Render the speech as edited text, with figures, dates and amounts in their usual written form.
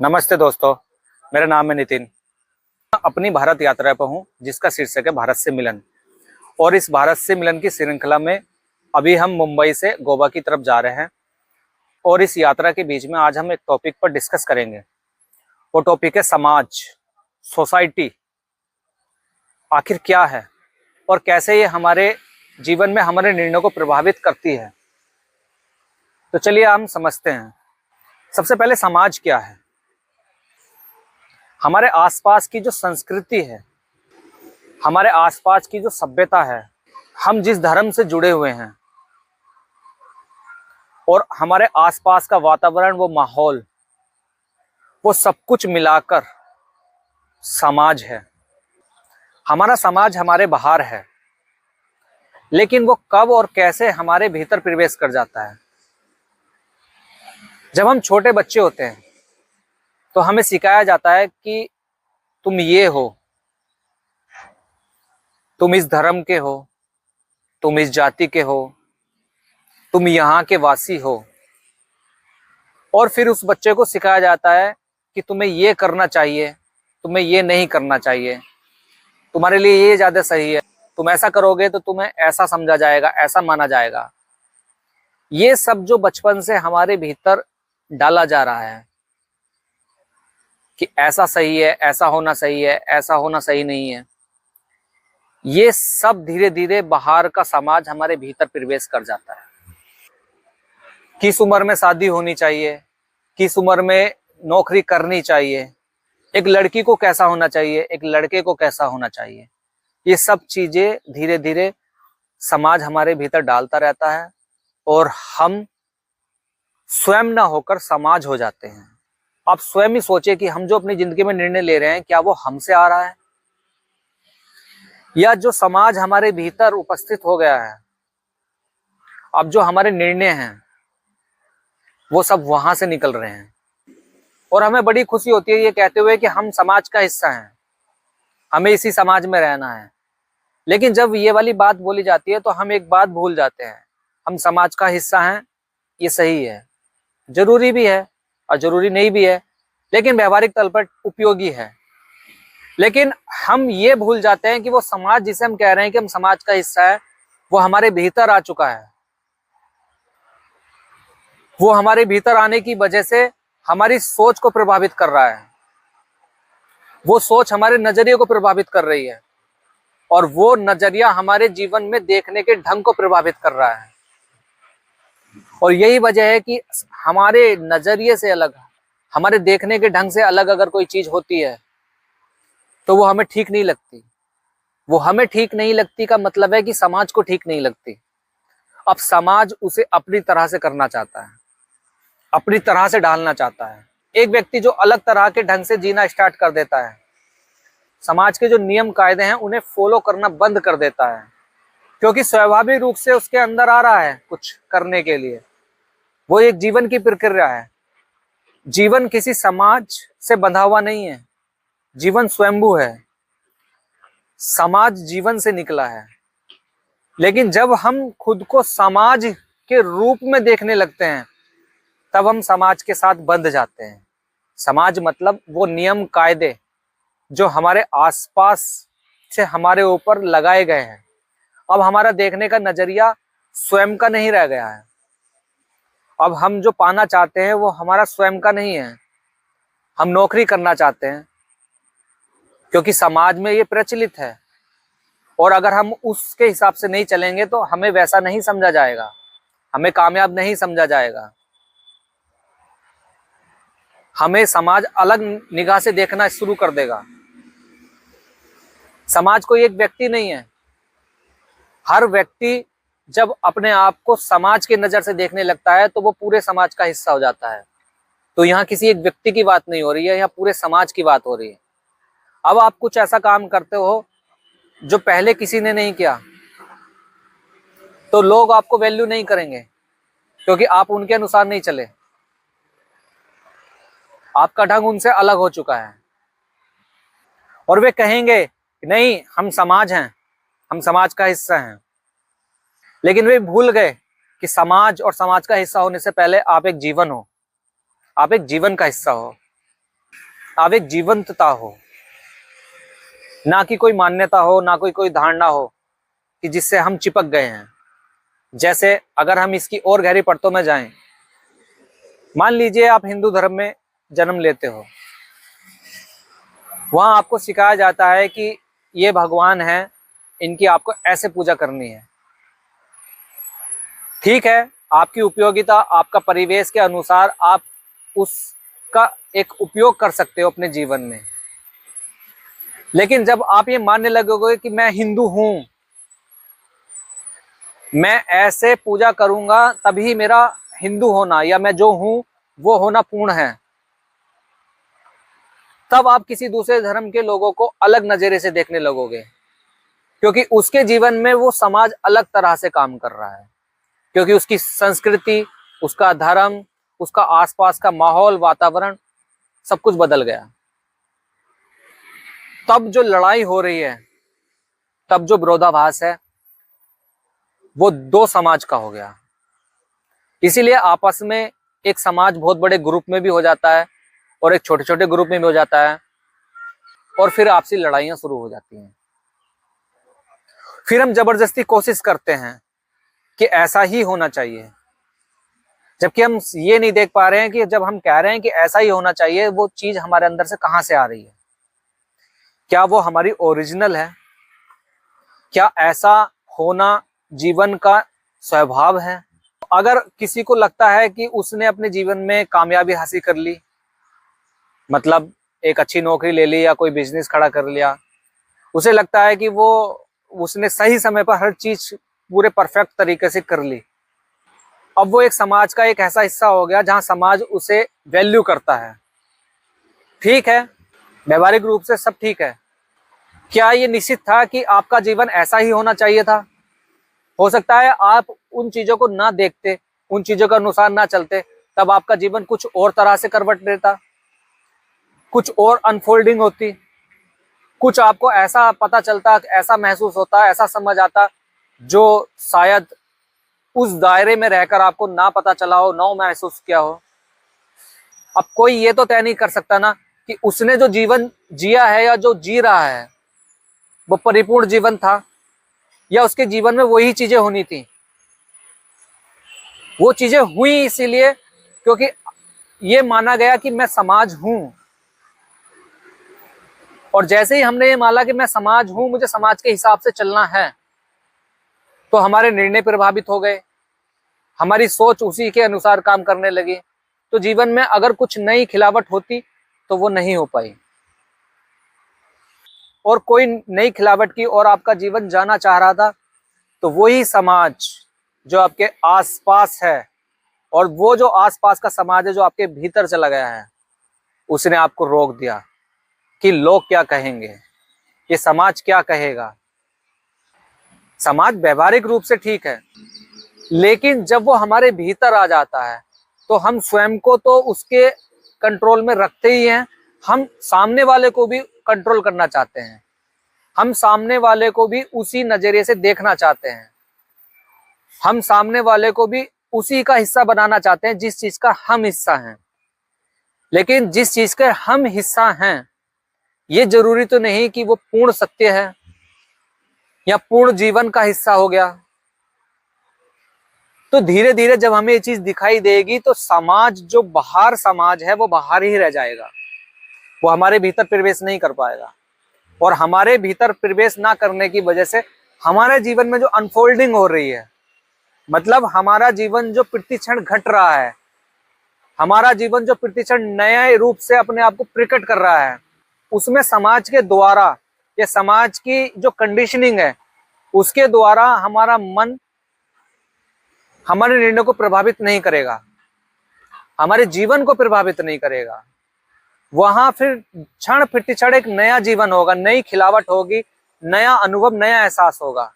नमस्ते दोस्तों, मेरा नाम है नितिन। अपनी भारत यात्रा पर हूँ जिसका शीर्षक है भारत से मिलन। और इस भारत से मिलन की श्रृंखला में अभी हम मुंबई से गोवा की तरफ जा रहे हैं। और इस यात्रा के बीच में आज हम एक टॉपिक पर डिस्कस करेंगे। वो टॉपिक है समाज, सोसाइटी आखिर क्या है और कैसे ये हमारे जीवन में हमारे निर्णयों को प्रभावित करती है। तो चलिए हम समझते हैं। सबसे पहले समाज क्या है। हमारे आसपास की जो संस्कृति है, हमारे आसपास की जो सभ्यता है, हम जिस धर्म से जुड़े हुए हैं और हमारे आसपास का वातावरण, वो माहौल, वो सब कुछ मिलाकर समाज है। हमारा समाज हमारे बाहर है, लेकिन वो कब और कैसे हमारे भीतर प्रवेश कर जाता है। जब हम छोटे बच्चे होते हैं तो हमें सिखाया जाता है कि तुम ये हो, तुम इस धर्म के हो, तुम इस जाति के हो, तुम यहाँ के वासी हो। और फिर उस बच्चे को सिखाया जाता है कि तुम्हें ये करना चाहिए, तुम्हें ये नहीं करना चाहिए, तुम्हारे लिए ये ज्यादा सही है, तुम ऐसा करोगे तो तुम्हें ऐसा समझा जाएगा, ऐसा माना जाएगा। ये सब जो बचपन से हमारे भीतर डाला जा रहा है कि ऐसा सही है, ऐसा होना सही है, ऐसा होना सही नहीं है, ये सब धीरे धीरे बाहर का समाज हमारे भीतर प्रवेश कर जाता है। किस उम्र में शादी होनी चाहिए, किस उम्र में नौकरी करनी चाहिए, एक लड़की को कैसा होना चाहिए, एक लड़के को कैसा होना चाहिए, ये सब चीजें धीरे धीरे समाज हमारे भीतर डालता रहता है और हम स्वयं ना होकर समाज हो जाते हैं। आप स्वयं ही सोचिए कि हम जो अपनी जिंदगी में निर्णय ले रहे हैं, क्या वो हमसे आ रहा है या जो समाज हमारे भीतर उपस्थित हो गया है। अब जो हमारे निर्णय हैं वो सब वहां से निकल रहे हैं और हमें बड़ी खुशी होती है ये कहते हुए कि हम समाज का हिस्सा हैं, हमें इसी समाज में रहना है। लेकिन जब ये वाली बात बोली जाती है तो हम एक बात भूल जाते हैं, हम समाज का हिस्सा हैं, ये सही है, जरूरी भी है और जरूरी नहीं भी है, लेकिन व्यवहारिक तल पर उपयोगी है। लेकिन हम ये भूल जाते हैं कि वो समाज जिसे हम कह रहे हैं कि हम समाज का हिस्सा है, वो हमारे भीतर आ चुका है। वो हमारे भीतर आने की वजह से हमारी सोच को प्रभावित कर रहा है, वो सोच हमारे नजरिए को प्रभावित कर रही है और वो नजरिया हमारे जीवन में देखने के ढंग को प्रभावित कर रहा है। और यही वजह है कि हमारे नजरिए से अलग, हमारे देखने के ढंग से अलग अगर कोई चीज होती है तो वो हमें ठीक नहीं लगती। वो हमें ठीक नहीं लगती का मतलब है कि समाज को ठीक नहीं लगती। अब समाज उसे अपनी तरह से करना चाहता है, अपनी तरह से डालना चाहता है। एक व्यक्ति जो अलग तरह के ढंग से जीना स्टार्ट कर देता है, समाज के जो नियम कायदे हैं उन्हें फॉलो करना बंद कर देता है, क्योंकि स्वाभाविक रूप से उसके अंदर आ रहा है कुछ करने के लिए। वो एक जीवन की प्रक्रिया है। जीवन किसी समाज से बंधा हुआ नहीं है, जीवन स्वयंभू है, समाज जीवन से निकला है। लेकिन जब हम खुद को समाज के रूप में देखने लगते हैं तब हम समाज के साथ बंध जाते हैं। समाज मतलब वो नियम कायदे जो हमारे आसपास से हमारे ऊपर लगाए गए हैं। अब हमारा देखने का नजरिया स्वयं का नहीं रह गया है। अब हम जो पाना चाहते हैं वो हमारा स्वयं का नहीं है। हम नौकरी करना चाहते हैं क्योंकि समाज में ये प्रचलित है, और अगर हम उसके हिसाब से नहीं चलेंगे तो हमें वैसा नहीं समझा जाएगा, हमें कामयाब नहीं समझा जाएगा। हमें समाज अलग निगाह से देखना शुरू कर देगा। समाज कोई एक व्यक्ति नहीं है। हर व्यक्ति जब अपने आप को समाज की नजर से देखने लगता है तो वो पूरे समाज का हिस्सा हो जाता है। तो यहाँ किसी एक व्यक्ति की बात नहीं हो रही है, यहाँ पूरे समाज की बात हो रही है। अब आप कुछ ऐसा काम करते हो जो पहले किसी ने नहीं किया तो लोग आपको वैल्यू नहीं करेंगे, क्योंकि आप उनके अनुसार नहीं चले, आपका ढंग उनसे अलग हो चुका है। और वे कहेंगे कि नहीं, हम समाज हैं, हम समाज का हिस्सा हैं। लेकिन वे भूल गए कि समाज और समाज का हिस्सा होने से पहले आप एक जीवन हो, आप एक जीवन का हिस्सा हो। अब एक जीवंतता हो, ना कि कोई मान्यता हो, ना कोई धारणा हो कि जिससे हम चिपक गए हैं। जैसे अगर हम इसकी और गहरी परतों में जाएं, मान लीजिए आप हिंदू धर्म में जन्म लेते हो, वहां आपको सिखाया जाता है कि ये भगवान है, इनकी आपको ऐसे पूजा करनी है। ठीक है, आपकी उपयोगिता, आपका परिवेश के अनुसार आप उसका एक उपयोग कर सकते हो अपने जीवन में। लेकिन जब आप ये मानने लगोगे कि मैं हिंदू हूं, मैं ऐसे पूजा करूंगा तभी मेरा हिंदू होना या मैं जो हूं वो होना पूर्ण है, तब आप किसी दूसरे धर्म के लोगों को अलग नजरिए से देखने लगोगे, क्योंकि उसके जीवन में वो समाज अलग तरह से काम कर रहा है, क्योंकि उसकी संस्कृति, उसका धर्म, उसका आसपास का माहौल, वातावरण सब कुछ बदल गया। तब जो लड़ाई हो रही है, तब जो विरोधाभास है, वो दो समाज का हो गया। इसीलिए आपस में एक समाज बहुत बड़े ग्रुप में भी हो जाता है और एक छोटे छोटे ग्रुप में भी हो जाता है, और फिर आपसी लड़ाइयां शुरू हो जाती हैं। फिर हम जबरदस्ती कोशिश करते हैं कि ऐसा ही होना चाहिए, जबकि हम ये नहीं देख पा रहे हैं कि जब हम कह रहे हैं कि ऐसा ही होना चाहिए, वो चीज हमारे अंदर से कहां से आ रही है। क्या वो हमारी ओरिजिनल है? क्या ऐसा होना जीवन का स्वभाव है? अगर किसी को लगता है कि उसने अपने जीवन में कामयाबी हासिल कर ली, मतलब एक अच्छी नौकरी ले ली या कोई बिजनेस खड़ा कर लिया, उसे लगता है कि वो उसने सही समय पर हर चीज पूरे परफेक्ट तरीके से कर ली, अब वो एक समाज का एक ऐसा हिस्सा हो गया जहां समाज उसे वैल्यू करता है। ठीक है, व्यवहारिक रूप से सब ठीक है। क्या ये निश्चित था कि आपका जीवन ऐसा ही होना चाहिए था? हो सकता है आप उन चीजों को ना देखते, उन चीजों के अनुसार ना चलते, तब आपका जीवन कुछ और तरह से करवट लेता, कुछ और अनफोल्डिंग होती, कुछ आपको ऐसा पता चलता, ऐसा महसूस होता, ऐसा समझ आता जो शायद उस दायरे में रहकर आपको ना पता चला हो, ना महसूस किया हो। अब कोई ये तो तय नहीं कर सकता ना कि उसने जो जीवन जिया है या जो जी रहा है वो परिपूर्ण जीवन था, या उसके जीवन में वही चीजें होनी थी। वो चीजें हुई इसीलिए क्योंकि ये माना गया कि मैं समाज हूं, और जैसे ही हमने ये माना कि मैं समाज हूं, मुझे समाज के हिसाब से चलना है, तो हमारे निर्णय प्रभावित हो गए, हमारी सोच उसी के अनुसार काम करने लगी। तो जीवन में अगर कुछ नई खिलावट होती तो वो नहीं हो पाई, और कोई नई खिलावट की और आपका जीवन जाना चाह रहा था, तो वही समाज जो आपके आसपास है, और वो जो आसपास का समाज है जो आपके भीतर चला गया है, उसने आपको रोक दिया कि लोग क्या कहेंगे, ये समाज क्या कहेगा। समाज व्यवहारिक रूप से ठीक है, लेकिन जब वो हमारे भीतर आ जाता है तो हम स्वयं को तो उसके कंट्रोल में रखते ही हैं, हम सामने वाले को भी कंट्रोल करना चाहते हैं, हम सामने वाले को भी उसी नजरिए से देखना चाहते हैं, हम सामने वाले को भी उसी का हिस्सा बनाना चाहते हैं जिस चीज का हम हिस्सा हैं। लेकिन जिस चीज के हम हिस्सा हैं, ये जरूरी तो नहीं कि वो पूर्ण सत्य है या पूर्ण जीवन का हिस्सा हो गया। तो धीरे धीरे जब हमें ये चीज दिखाई देगी तो समाज जो बाहर समाज है वो बाहर ही रह जाएगा, वो हमारे भीतर प्रवेश नहीं कर पाएगा, और हमारे भीतर प्रवेश ना करने की वजह से हमारे जीवन में जो अनफोल्डिंग हो रही है, मतलब हमारा जीवन जो प्रतिक्षण घट रहा है, हमारा जीवन जो प्रतिक्षण नए रूप से अपने आप को प्रकट कर रहा है, उसमें समाज के द्वारा या समाज की जो कंडीशनिंग है उसके द्वारा हमारा मन हमारे निर्णय को प्रभावित नहीं करेगा, हमारे जीवन को प्रभावित नहीं करेगा। वहां फिर क्षण प्रतिक्षण एक नया जीवन होगा, नई खिलावट होगी, नया अनुभव, नया एहसास होगा।